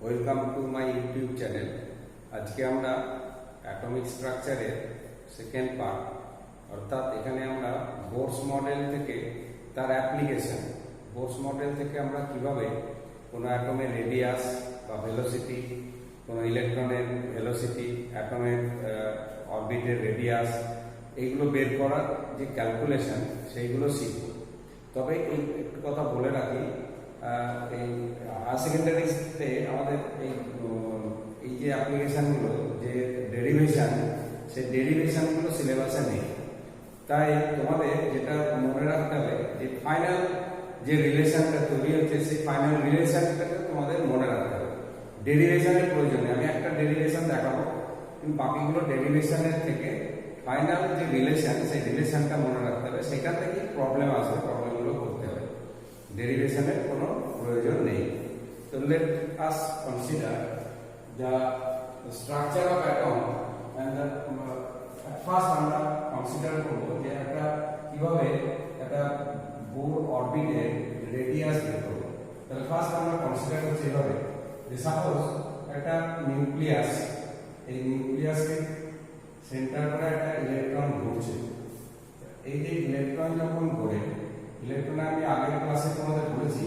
Welcome to my YouTube channel. আজকে আমরা atomic স্ট্রাকচারের সেকেন্ড পার্ট অর্থাৎ এখানে আমরা বোরস মডেল থেকে তার অ্যাপ্লিকেশন, বোরস মডেল থেকে আমরা কিভাবে কোনো অ্যাটমের রেডিয়াস বা ভেলোসিটি, কোনো ইলেকট্রনের ভেলোসিটি, অ্যাটমের অরবিটের রেডিয়াস, এইগুলো বের করার যে ক্যালকুলেশন সেইগুলো শিখব। তবে এই একটু কথা বলে রাখি, এই হায়ার সেকেন্ডারিতে আমাদের এই যে অ্যাপ্লিকেশানগুলো, যে ডেরিভেশন, সেই ডেরিভেশনগুলো সিলেবাসে নেই। তাই তোমাদের যেটা মনে রাখতে হবে যে ফাইনাল যে রিলেশনটা তৈরি হচ্ছে সেই ফাইনাল রিলেশনটাকে তোমাদের মনে রাখতে হবে। ডেরিভেশনের প্রয়োজনে আমি একটা ডেরিভেশন দেখাবো, কিন্তু বাকিগুলো ডেরিভেশনের থেকে ফাইনাল যে রিলেশন সেই রিলেশনটা মনে রাখতে হবে। সেখান থেকে প্রবলেম আসবে, প্রবলেমগুলো করতে হবে, ডেরিভেশনের কোনো প্রয়োজন নেই। তো let us consider the structure of atom and first আমরা কনসিডার করব যে একটা কিভাবে একটা বোর অরবিটের রেডিয়াস বের করব। তাহলে ফার্স্ট আমরা কনসিডার করছি এভাবে যে সাপোজ একটা নিউক্লিয়াস, এই নিউক্লিয়াসকে সেন্টার করে একটা ইলেকট্রন ঘুরছে। এই যে ইলেকট্রন যখন ঘোরে, ইলেকট্রনে আমি আগের ক্লাসে তোমাদের বলেছি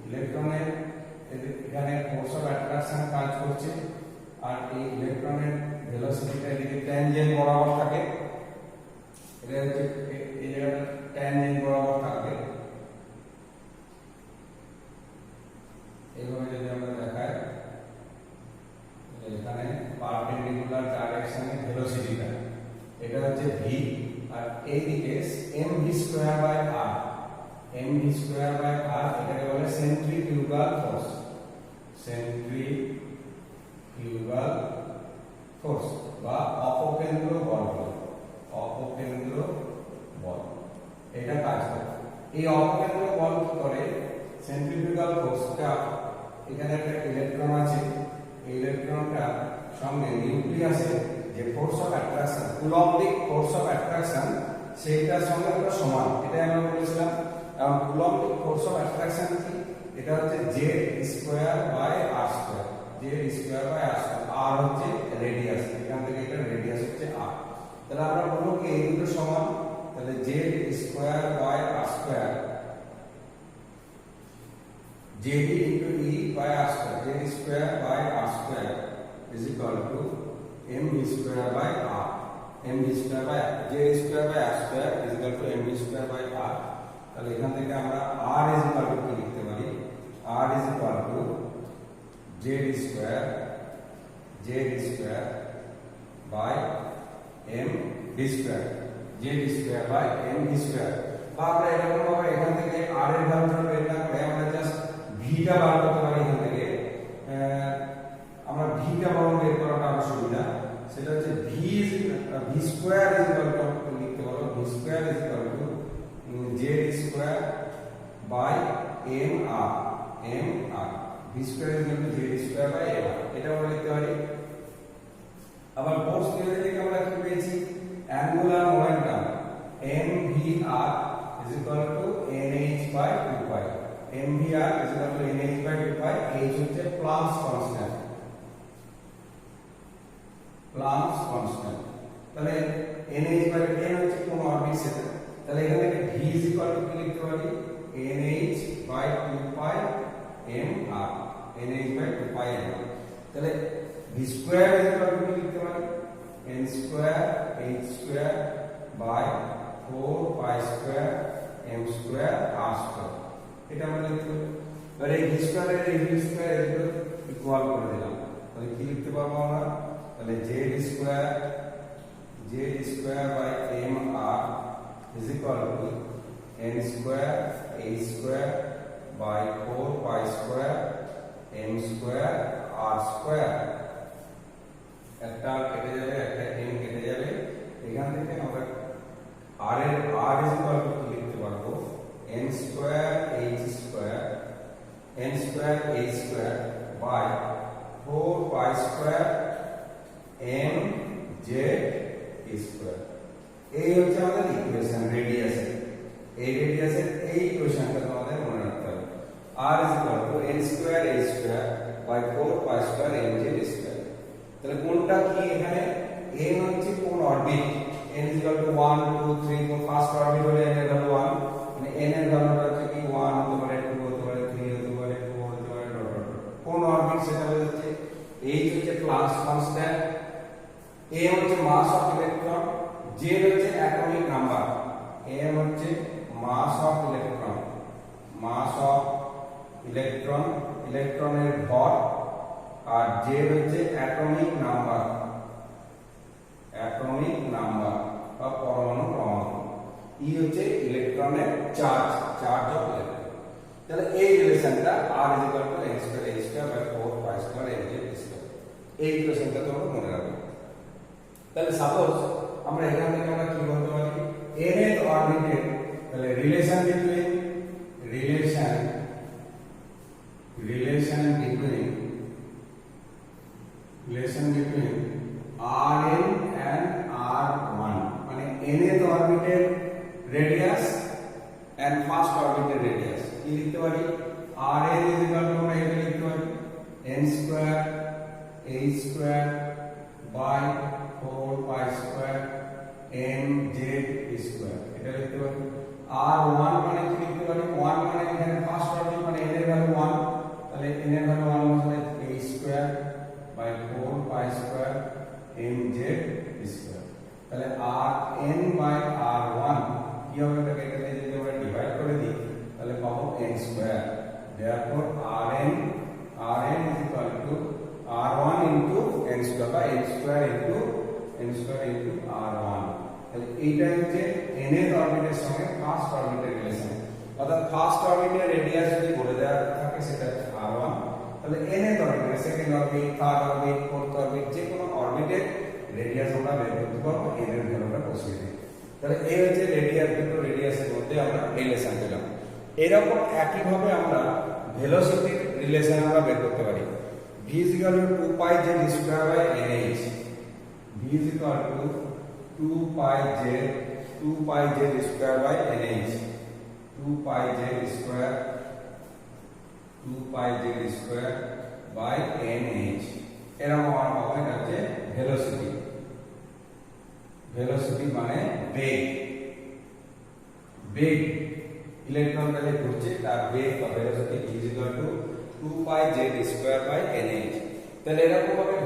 ইলেকট্রনের এখানে ফোর্স অফ অ্যাট্রাকশন কাজ করছে, আর এই ইলেকট্রনের ভেলোসিটিটা এদিকে ট্যানজেন্ট বরাবর থাকে। এটা হচ্ছে এই জায়গাটা ট্যানজেন্ট বরাবর থাকবে। এইভাবে যদি আমরা দেখাই, এখানে পারপেন্ডিকুলার ডাইরেকশনে ভেলোসিটিটা এটা হচ্ছে ভি, আর এইদিকে m v square by r, m v square by r এটাকে বলে সেন্ট্রিফিউগাল ফোর্স, সেন্ট্রিফিউগাল ফোর্স বা অপকেন্দ্র বল, অপকেন্দ্র বল এটা কাজ করে। এই অপকেন্দ্র বল কি করে, সেন্ট্রিফিউগাল ফোর্সটা, এখানে একটা ইলেকট্রন আছে, এই ইলেকট্রনটা সঙ্গে নিউক্লিয়াসে যে force of attraction, Coulombic force of attraction, সেইটার সঙ্গে একটা সমান, এটাই আমরা বলেছিলাম। এবং কুলম্বিক ফোর্স অফ অ্যাট্রাকশন কি, এটা হচ্ছে z square by R square, Z square by R square. আর হচ্ছে রেডিয়াস, এখান থেকে এটা রেডিয়াস হচ্ছে আর। তাহলে আমরা বলবো কি এই দুটো সমান, তাহলে Z square by R square, Z into E by R square, Z square by R square is equal to mv square by r, mv square by j square by r square is equal to mv square by r। তাহলে এখান থেকে আমরা r is equal to কি লিখতে পারি, r is equal to z square by mv square, z square by mv square। বা আমরা এরকম ভাবে এখান থেকে r এর ভ্যালুটা বের না করে আমরা জাস্ট v টা বার করতে পারি। এখান থেকে আমরা ভি টা বরং বের করাটা আরো সুবিধা, সেটা হচ্ছে v square is equal to লিখতে পারো, v square is equal to z square by M r, v square is equal to z square by M r, এটা আমরা লিখতে পারি। আবার ফোর্স থিওরি থেকে আমরা কি পেয়েছি, angular momentum M V R is equal to N H by 2 pi, M V R is equal to N H by 2 pi, H হচ্ছে প্লাঙ্কস কনস্ট্যান্ট, প্লাঙ্কস কনস্ট্যান্ট। তাহলে এনএইচ বাই n হচ্ছে কোন অরবিট সেটা, তাহলে এখান থেকে v ইজ ইকুয়াল টু কি লিখতে পারি, n h by 2 pi m r, n h by 2 pi m r. তাহলে v square is equal to কি লিখতে পারি, n square h square by 4 pi square m square r square, এটা আমরা লিখতে পারি। এবারে এই v স্কয়ার এর এই v স্কয়ার এগুলো ইকুয়াল করে দিলাম, তাহলে কি লিখতে পারবো আমরা, তাহলে Z square by M R is equal to N square H square by 4 pi square M square R square. একটা কেটে যাবে, একটা এম কেটে যাবে, এখান থেকে আমরা আর এর আর ইজ ইকুয়াল টু কি লিখতে পারবো, N square H square by 4 pi square M Z square. এই হচ্ছে আমাদের ইকুয়েশন রেডিয়াসের, এই রেডিয়াসের এই ইকুয়েশনটা তোমাদের মনে রাখতে হবে। r is equal to n square h square by 4 pi square mz square. তাহলে কোনটা কি এখানে n হচ্ছে কোন অরবিট n 1 2 3 4 ফার্স্ট অরবিট হলে n এর ভ্যালু 1 মানে n এর ভ্যালুটা হচ্ছে কি 1 হতে পারে 2 হতে পারে 3 হতে পারে 4 হতে পারে ডট ডট ডট। কোন অরবিট সেটা হচ্ছে h হচ্ছে প্লাস কনস্ট্যান্ট, a হচ্ছে মাস অফ ইলেকট্রন, z হচ্ছে অ্যাটমিক নাম্বার, m হচ্ছে mass of electron, mass of electron ইলেকট্রনের ভর, আর z হচ্ছে অ্যাটমিক নাম্বার, অ্যাটমিক নাম্বার বা পরমাণু ক্রমাঙ্ক, ই হচ্ছে ইলেকট্রনের চার্জ, চার্জ অফ ইলেকট্রন। তাহলে এই রিলেশনটা r n square h square by 4 pi square mz square, এই রিলেশনটা তোমরা মনে রাখবে। তাহলে সাপোজ আমরা এখান থেকে আমরা কি বলতে পারি nth অরবিটের, তাহলে relation between rn and r1 মানে nth অরবিটের রেডিয়াস and ফার্স্ট অরবিটের রেডিয়াস কি লিখতে পারি rn আমরা এটা লিখতে পারি n square h square by 4 pi square mz square, এটা লিখতে পারি। r1 মানে কি লিখতে পারি 1 মানে এখানে ফার্স্ট অরবিট মানে n এর ভ্যালু 1, তাহলে n এর ভ্যালু 1 মানে h square by 4 pi square mz square. তাহলে rn বাই r1 কি হবে, এটাকে এখানে যদি আমরা ডিভাইড করে দিই তাহলে পাবো n square. therefore rn is equal to r1 into n square বা n স্কয়ার into r1। তাহলে এইটা হচ্ছে n এর অরবিটের সঙ্গে ফার্স্ট অরবিটের রিলেশন, অর্থাৎ ফার্স্ট অরবিটের রেডিয়াস যদি বলে দেওয়া থাকে সেটা r1, তাহলে n এর অরবিটের second orbit, third orbit, fourth orbit যে কোনো অরবিটের রেডিয়াস আমরা বের করতে পারবো n এর ভ্যালুটা বসিয়ে দিই। তাহলে এই হচ্ছে রেডিয়াস, দুটো রেডিয়াসের মধ্যে আমরা রিলেশন পেলাম। এরকম একই ভাবে আমরা ভেলোসিটির রিলেশন আমরা বের করতে পারি। v is equal to 2 pi z square by nh, v is equal to 2 pi z square by nh, 2 pi z square by nh, এরকম আমরা পাবো এটা হচ্ছে ভেলোসিটি। ভেলোসিটি মানে বেগ, বেগ ইলেকট্রনটা যে ঘুরছে তার বেগ বা velocity is equal to 2 pi z square by nh। তাহলে এরকম ভাবে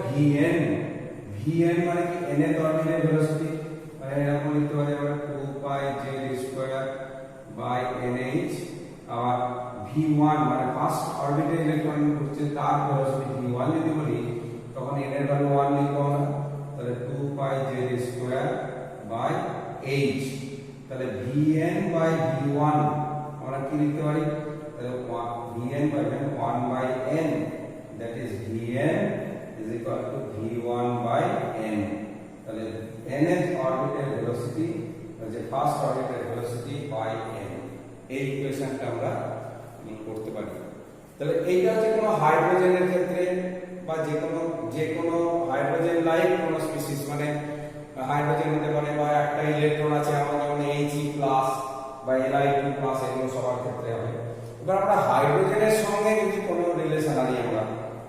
vn মানে কি n এর অরবিটের ভেলোসিটি, মানে এরকম লিখতে পারি আমরা 2 pi z square by nh। R v1 মানে ফার্স্ট অরবিটের ইলেকট্রন ঘুরছে তার ভেলোসিটি v1 যদি বলি তখন n এর ভ্যালু 1 লিখবো আমরা, তাহলে 2 pi z square by h। তাহলে vn by v1 আমরা কি লিখতে পারি, তাহলে vn by 1 by n, that is vn is equal to v1 by n। তাহলে nth অরবিটের ভেলোসিটি যে ফার্স্ট অরবিটের ভেলোসিটি বাই n, এই ইকুয়েশনটা আমরা করতে পারি। তাহলে এইটা হচ্ছে কোনো হাইড্রোজেনের ক্ষেত্রে বা যে কোনো হাইড্রোজেন লাইক কোনো স্পিসিস, মানে হাইড্রোজেন হতে পারে বা একটা ইলেকট্রন আছে আমার যেমন He+ বা Li2+, এগুলো সবার ক্ষেত্রে হবে। এবার আমরা হাইড্রোজেনের সঙ্গে যদি কোনো রিলেশন আনি, আমরা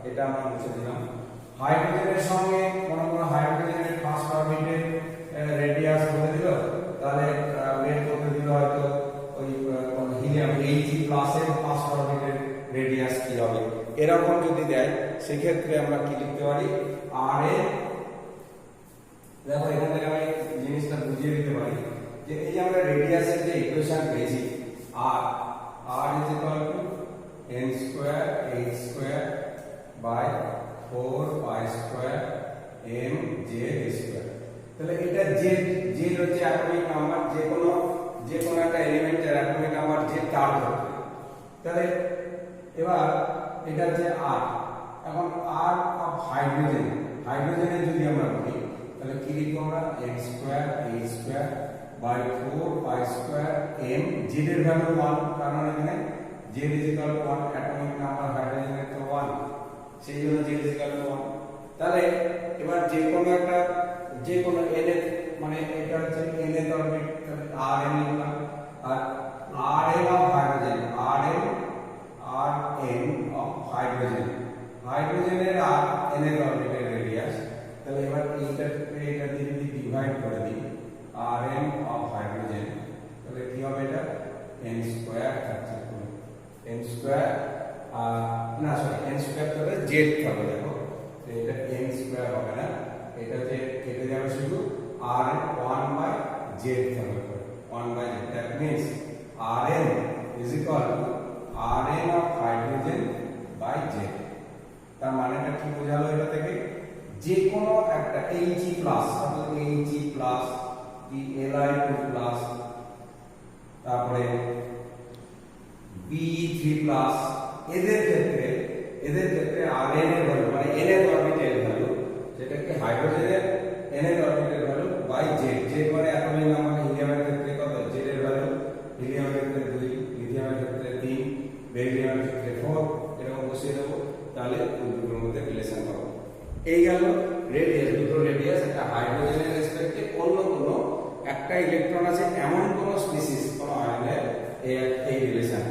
এটা আমরা মুছে দিলাম, হাইড্রোজেনের সঙ্গে কোনো হাইড্রোজেনের ফার্স্ট অরবিটের রেডিয়াস বলে দিল, তাহলে বের করতে দিল হয়তো ওই হিলিয়াম He+ এর ফার্স্ট অরবিটের রেডিয়াস কি হবে, এরকম যদি দেয় সেক্ষেত্রে আমরা কি লিখতে পারি Ra। দেখো এখান থেকে আমি জিনিসটা বুঝিয়ে দিতে পারি যে এই যে আমরা রেডিয়াসের যে ইকুয়েশন পেয়েছি r is equal to n square h square by 4 pi square mz square। তাহলে এটা z হচ্ছে অ্যাটমিক নাম্বার, যে কোনো একটা এলিমেন্টের অ্যাটমিক নাম্বার z তার ক্ষেত্রে। তাহলে এবার এটা হচ্ছে r, এখন r অফ হাইড্রোজেনের যদি আমরা বলি তাহলে কি লিখবো আমরা n square h square by 4 pi square m, z এর ভ্যালু 1, কারণ এখানে z is equal to 1, atomic number হাইড্রোজেনের তো 1, সেই জন্য z is equal to 1। তাহলে এবার যে কোনো n এর মানে এটা হচ্ছে n এর অরবিট, তাহলে rn লিখলাম, আর rn of hydrogen, rn of hydrogen হাইড্রোজেনের আর n এর অরবিটাল রেডিয়াস, তাহলে এবার এটা দিয়ে যদি ডিভাইড করে দিই Rn অফ হাইড্রোজেন, তাহলে কি হবে এটা n স্কয়ার থাকছে, n স্কয়ার না সরি n স্কয়ার তাহলে z হবে, দেখো তো এটা n স্কয়ার হবে না, এটা যে কেটে যাবে শুধু r 1 বাই z হবে, 1 by z, that means Rn is equal to Rn of hydrogen by z। তার মানেটা কি বোঝালো এটা থেকে, যে কোনো একটা He প্লাস অর্থাৎ He প্লাস কি Li2 প্লাস তারপরে Be3 প্লাস এদের ক্ষেত্রে Rn এর ভ্যালু মানে n এর অরবিটাল ভ্যালু, যেটাকে হাইড্রোজেনের n এর orbital value by z, z মানে অ্যাটমিক নাম্বার, হিলিয়ামের ক্ষেত্রে কত z এর ভ্যালু, হিলিয়ামের ক্ষেত্রে 2, লিথিয়ামের ক্ষেত্রে 3, বেরিলিয়ামের ক্ষেত্রে 4, এরকম বসিয়ে দেবো, তাহলে দুটোর মধ্যে রিলেশন পাবো। এই গেল রেডিয়াস, দুটো রেডিয়াস, একটা হাইড্রোজেনের রেসপেক্টে অন্য কোনো একটা ইলেকট্রন আছে এমন কোন স্পিসিস কোন আয়নের এই রিলেশন।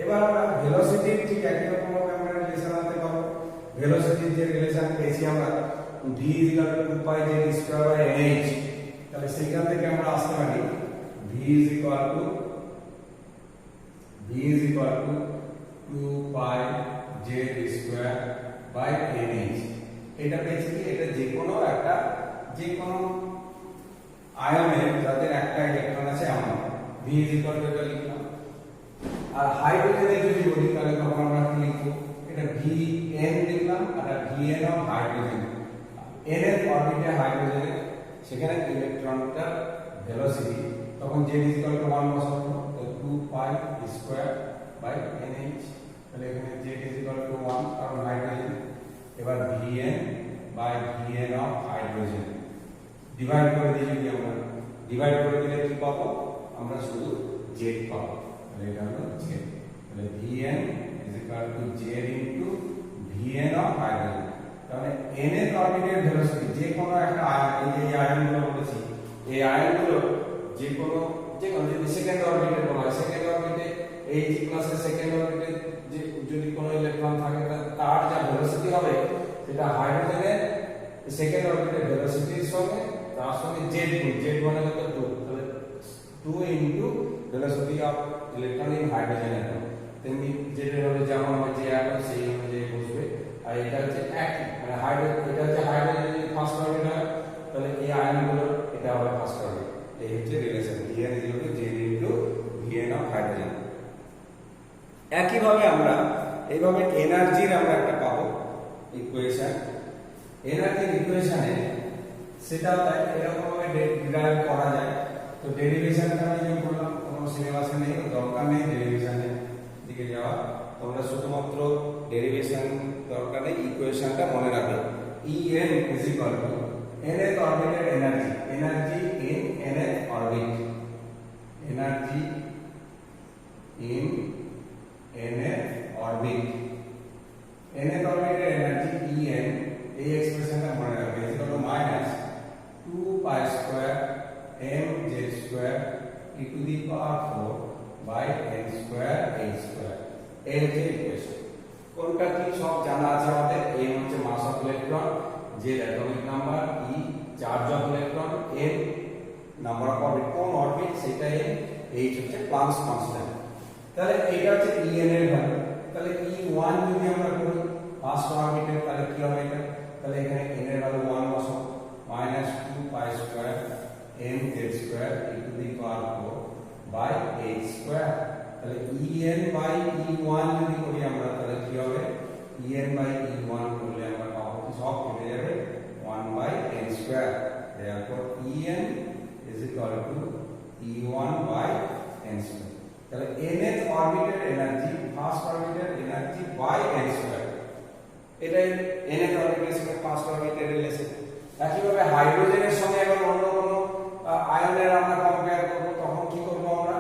এবার আমরা ভেলোসিটির ঠিক একই রকম ভাবে আমরা রিলেশন আনতে পারবো। ভেলোসিটির যে রিলেশন পেয়েছি আমরা v = 2πz²/nh, তাহলে সেইখান থেকে আমরা আসতে পারি v = 2πz²/nh। এটা পেয়েছি কি, এটা যে কোনো আয়নের যাদের একটা ইলেকট্রন আছে এমন v = এটা লিখলাম। আর হাইড্রোজেনের যদি বলি তাহলে তখন আমরা কি লিখবো, এটা vn লিখলাম, আর vn অফ হাইড্রোজেন, n এর অরবিটে হাইড্রোজেনের সেখানে ইলেকট্রনটার ভেলোসিটি, তখন z = 1 বসাবো, তো 2π² তাহলে এখানে z = 1 কারণ হাইড্রোজেন। এবার vn অফ হাইড্রোজেন ডিভাইড করে দিই, যদি আমরা ডিভাইড করে দিলে কি পাবো, আমরা শুধু z পাবো, তাহলে এটা হলো z, তাহলে vn = z into vn of hydrogen. তাহলে n এর অরবিটাল ভেলোসিটি যে কোনো একটা আয়ন, এই আয়নগুলো বলেছি, এই আয়নগুলো যে কোনো যদি সেকেন্ড অরবিটে বলা হয়, সেকেন্ড অরবিটে এই H+ এর সেকেন্ড অরবিটে যে যদি কোনো ইলেকট্রন থাকে তার যা ভেলোসিটি হবে সেটা হাইড্রোজেনের সেকেন্ড অরবিটের ভেলোসিটির সঙ্গে তার সঙ্গে z মানে কত 2, তাহলে 2 into velocity of electron in hydrogen atom, তেমনি z এর হলে যেমন হয় যে অ্যাটম সেই অনুযায়ী বসবে। আর এটা হচ্ছে একই মানে এটা হচ্ছে হাইড্রোজেনের ফার্স্ট অরবিট হয়, তাহলে এই আয়নগুলো এটা হবে ফার্স্ট অরবিট। এই হচ্ছে relation vn = z into vn of hydrogen. একইভাবে আমরা এইভাবে এনার্জির আমরা একটা পাবো ইকুয়েশন। এনার্জির ইকুয়েশনে সেটা এরকম ভাবে ডিরাইভ করা যায়। তো ডেরিভেশনটা আমি যে বললাম কোনো সিলেবাসে নেই, দরকার নেই ডেরিভেশনের দিকে যাওয়া, তোমরা শুধুমাত্র ডেরিভেশন দরকার নেই, ইকুয়েশনটা মনে রাখবে। En = nth অরবিটের energy, energy in nth orbit, energy in nth orbit, nth অরবিটের এনার্জি En, এই এক্সপ্রেশনটা মনে রাখবে, -2π²m² এই হচ্ছে ইকুয়েশন। কোনটা কি সব জানা আছে আমাদের। এই হচ্ছে মাস অফ ইলেকট্রন, যে atomic number, E charge of electron, n number of orbit, কোন অরবিট সেটা n, h হচ্ছে প্লাঙ্কস কনস্ট্যান্ট। তাহলে এটা হচ্ছে En এর ভ্যালু। তাহলে E1 যদি আমরা করি ফার্স্ট অরবিটের, তাহলে কি হবে এটা, তাহলে এখানে n এর ভ্যালু 1 বসাবো, -2π²m² তাহলে En/E1 যদি করি আমরা, তাহলে কি হবে, En/E1 করলে আমরা পাবো কি, সব কেটে যাবে 1/n²। therefore En = E1/n²। তাহলে nth অরবিটের এনার্জি ফার্স্ট অরবিটের এনার্জি বাই n², এটাই nth অরবিটের সঙ্গে ফার্স্ট অরবিটের রিলেশন। একইভাবে হাইড্রোজেনের সঙ্গে এবার অন্য কোনো আয়নের আমরা কম্পেয়ার করব, তখন কি করব আমরা,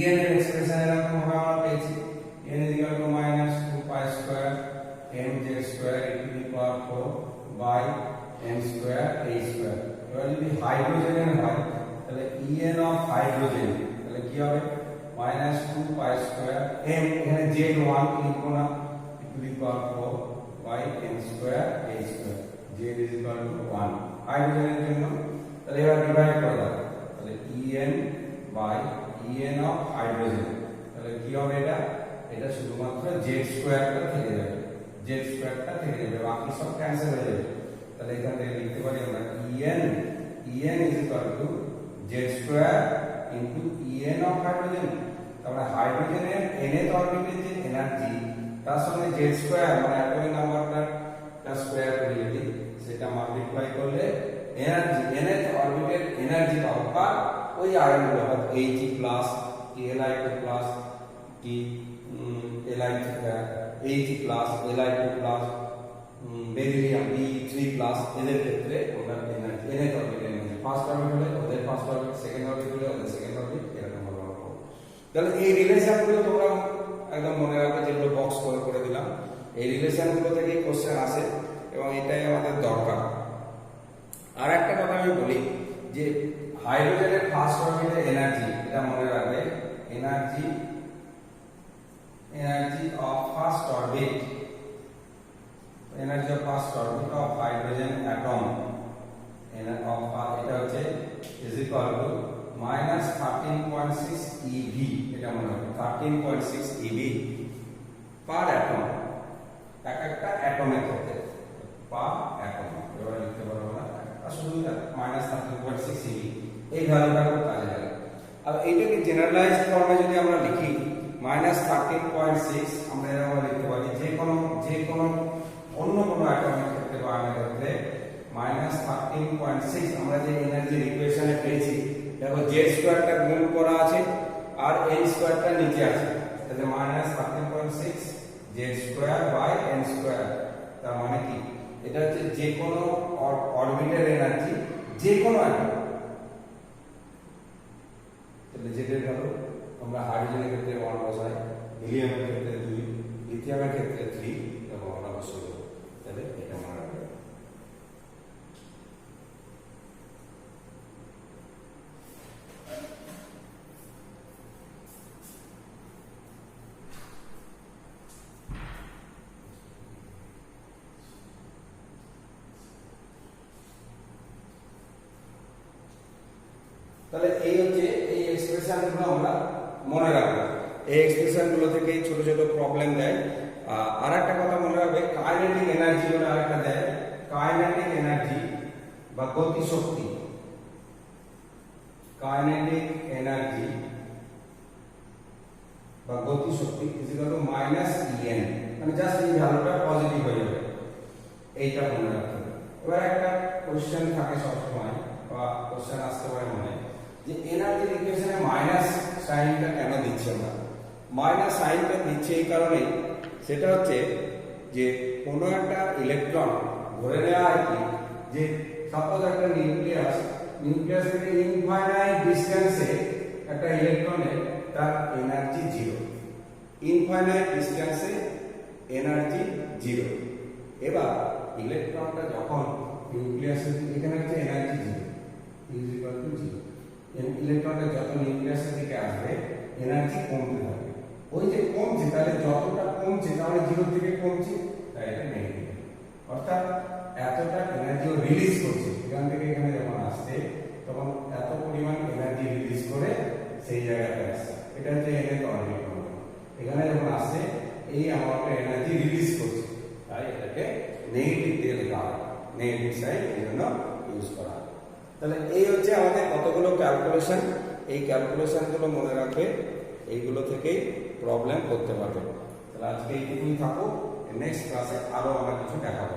En এর এক্সপ্রেশন এরকম ভাবে আমরা পেয়েছি, n = -2π²m²4/n²h²। এবার যদি হাইড্রোজেনের হয় তাহলে En অফ হাইড্রোজেন, তাহলে কি হবে, -2π²m, এখানে z1 লিখবো না, একটু equal to 4 by n square a square, z is equal to 1 হাইড্রোজেনের জন্য। তাহলে এবার ডিভাইড করে দাও, তাহলে En by En of hydrogen, তাহলে কি হবে এটা শুধুমাত্র z স্কয়ারটা থেকে যাবে, z স্কয়ারটা থেকে যাবে, বাকি সব ক্যান্সেল হয়ে যাবে। তাহলে এখান থেকে লিখতে পারি আমরা En is equal to z square into En of hydrogen. তাহলে হাইড্রোজেনের nth অরবিটের যে এনার্জি তার সঙ্গে z স্কয়ার মানে অ্যাটমিক নাম্বারটা স্কয়ার করে যদি সেটা মাল্টিপ্লাই করলে এনার্জি nth অরবিটের এনার্জি পাবো, বা ওই আয়নগুলো অর্থাৎ He plus Li2 plus He plus Li2 plus beryllium Be3 plus এদের ক্ষেত্রে আমরা এনার্জি nth অরবিটের এনার্জি ফার্স্ট অরবিট হলে ওদের ফার্স্ট অরবিট, সেকেন্ড অরবিট হলে ওদের সেকেন্ড অরবিট, এরকম ভাবে আমরা পাবো। তাহলে এই রিলেশনগুলো তোমরা একদম মনে রাখবে, যেগুলো বক্স করে দিলাম, এই রিলেশনগুলো থেকেই কোশ্চেন আসে এবং এটাই আমাদের দরকার। আর একটা কথা আমি বলি যে হাইড্রোজেনের ফার্স্ট অরবিটের এনার্জি, এটা মনে রাখবে, energy of first orbit, energy of first orbit of hydrogen atom এটা হচ্ছে is equal to minus 13.6 eV, এটা মনে রাখবে 13.6 eV পার অ্যাটম, একটা অ্যাটমের ক্ষেত্রে পার অ্যাটম। এবার লিখতে পারবো না শুধু minus 13.6 eV, এই ভ্যালুটা খুব কাজে লাগে। আর এইটাকে জেনারেলাইজড ফর্মে যদি আমরা লিখি minus 13.6, আমরা এরকম লিখতে পারি যে কোনো অন্য কোনো অ্যাটমের ক্ষেত্রে বা আয়নের ক্ষেত্রে minus 13.6 আমরা যে এনার্জির ইকুয়েশনে পেয়েছি, দেখো z স্কয়ারটা গুণ করা আছে আর n স্কয়ারটা নিচে আছে, তাহলে minus 13.6 z square by n square. তার মানে কি এটা হচ্ছে যে কোনো অরবিটের এনার্জি যে কোনো অ্যাটম, তাহলে z এর ভ্যালু আমরা হাইড্রোজেনের ক্ষেত্রে 1 বসাই, হিলিয়ামের ক্ষেত্রে 2, লিথিয়ামের ক্ষেত্রে 3 এবং আমরা বসাই দেব। তাহলে এটা মনে রাখবে। তাহলে এই হচ্ছে এই এক্সপ্রেশনগুলো আমরা মনে রাখবো, এই এক্সপ্রেশনগুলো থেকে ছোট ছোট প্রবলেম দেয়। আর একটা কথা মনে রাখবে, কাইনেটিক এনার্জি বলে আরেকটা দেয়, কাইনেটিক এনার্জি বা গতি শক্তি, কাইনেটিক এনার্জি বা গতি শক্তি is equal to minus En, মানে জাস্ট এই ভ্যালুটা পজিটিভ হয়ে যাবে, এইটা মনে রাখতে হবে। এবার একটা কোশ্চেন থাকে সবসময় বা কোশ্চেন আসতে পারে মনে যে এনার্জির ইকুয়েশনে মাইনাস সাইনটা কেন দিচ্ছি আমরা। মাইনাস সাইনটা দিচ্ছি এই কারণে, সেটা হচ্ছে যে কোনো একটা ইলেকট্রন ধরে নেওয়া হয় কি যে সাপোজ একটা নিউক্লিয়াস থেকে ইনফাইনাইট ডিসটেন্সে একটা ইলেকট্রনের তার এনার্জি 0, ইনফাইনাইট ডিসটেন্সে এনার্জি 0। এবার ইলেকট্রনটা যখন নিউক্লিয়াসের এখানে হচ্ছে এনার্জি 0 ইজ ইকুয়াল টু 0, ইলেকট্রনটা যত নিউক্লিয়াসের দিকে আসবে এনার্জি কমতে থাকবে, ওই যে কমছে তাহলে যতটা কমছে তাহলে 0 থেকে কমছে, তাই এটা নেগেটিভ, অর্থাৎ এতটা এনার্জি রিলিজ করছে এখান থেকে এখানে যখন আসছে তখন এত পরিমাণ এনার্জি রিলিজ করে সেই জায়গাতে আসছে, এটা হচ্ছে nth অরবিট। এখানে যখন আসছে এই অ্যামাউন্টে এনার্জি রিলিজ করছে, তাই এটাকে নেগেটিভ দিয়ে লেখা হয়, নেগেটিভ সাইড এই জন্য ইউজ করা হয়। তাহলে এই হচ্ছে আমাদের কতগুলো ক্যালকুলেশন, এই ক্যালকুলেশনগুলো মনে রাখবে, এইগুলো থেকেই প্রবলেম করতে পারবে। তাহলে আজকে এইটুকুই থাকুক, নেক্সট ক্লাসে আরো আমরা কিছু দেখাবো।